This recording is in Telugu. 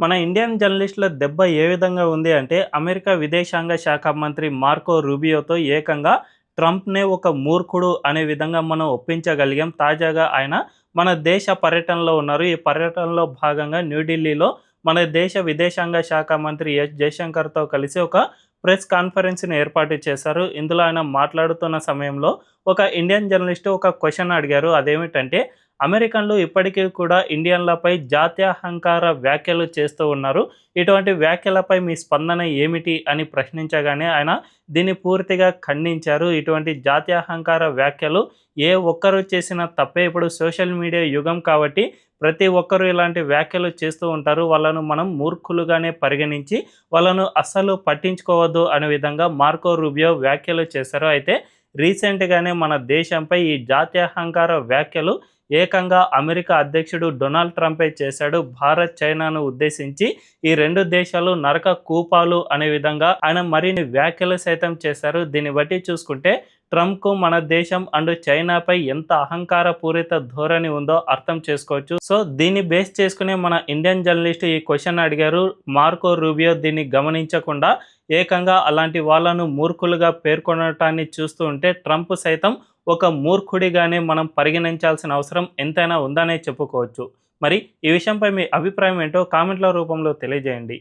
మన ఇండియన్ జర్నలిస్టుల దెబ్బ ఏ విధంగా ఉంది అంటే, అమెరికా విదేశాంగ శాఖ మంత్రి మార్కో రూబియోతో ఏకంగా ట్రంప్‌నే ఒక మూర్ఖుడు అనే విధంగా మనం ఒప్పించగలిగాం. తాజాగా ఆయన మన దేశ పర్యటనలో ఉన్నారు. ఈ పర్యటనలో భాగంగా న్యూఢిల్లీలో మన దేశ విదేశాంగ శాఖ మంత్రి ఎస్ జయశంకర్‌తో కలిసి ఒక ప్రెస్ కాన్ఫరెన్స్‌ని ఏర్పాటు చేశారు. ఇందులో ఆయన మాట్లాడుతున్న సమయంలో ఒక ఇండియన్ జర్నలిస్ట్ ఒక క్వెషన్ అడిగారు. అదేమిటంటే, అమెరికన్లు ఇప్పటికీ కూడా ఇండియన్లపై జాత్యహంకార వ్యాఖ్యలు చేస్తూ ఉన్నారు. ఇటువంటి వ్యాఖ్యలపై మీ స్పందన ఏమిటి అని ప్రశ్నించగానే ఆయన దీన్ని పూర్తిగా ఖండించారు. ఇటువంటి జాత్యహంకార వ్యాఖ్యలు ఏ ఒక్కరు చేసిన తప్పే. ఇప్పుడు సోషల్ మీడియా యుగం కాబట్టి ప్రతి ఒక్కరు ఇలాంటి వ్యాఖ్యలు చేస్తూ ఉంటారు. వాళ్ళను మనం మూర్ఖులుగానే పరిగణించి వాళ్ళను అస్సలు పట్టించుకోవద్దు అనే విధంగా మార్కో రూబియో వ్యాఖ్యలు చేశారు. అయితే రీసెంట్‌గానే మన దేశంపై ఈ జాత్యహంకార వ్యాఖ్యలు ఏకంగా అమెరికా అధ్యక్షుడు డొనాల్డ్ ట్రంపే చేశాడు. భారత్, చైనాను ఉద్దేశించి ఈ 2 దేశాలు నరక కూపాలు అనే విధంగా ఆయన మరిన్ని వ్యాఖ్యలు సైతం చేశారు. దీన్ని బట్టి చూసుకుంటే ట్రంప్‌కు మన దేశం అండ్ చైనాపై ఎంత అహంకార పూరిత ధోరణి ఉందో అర్థం చేసుకోవచ్చు. సో దీన్ని బేస్ చేసుకునే మన ఇండియన్ జర్నలిస్ట్ ఈ క్వెషన్ అడిగారు. మార్కో రూబియో దీన్ని గమనించకుండా ఏకంగా అలాంటి వాళ్ళను మూర్ఖులుగా పేర్కొనటాన్ని చూస్తూ ఉంటే ట్రంప్ సైతం ఒక మూర్ఖుడిగానే మనం పరిగణించాల్సిన అవసరం ఎంతైనా ఉందనే చెప్పుకోవచ్చు. మరి ఈ విషయంపై మీ అభిప్రాయం ఏంటో కామెంట్ల రూపంలో తెలియజేయండి.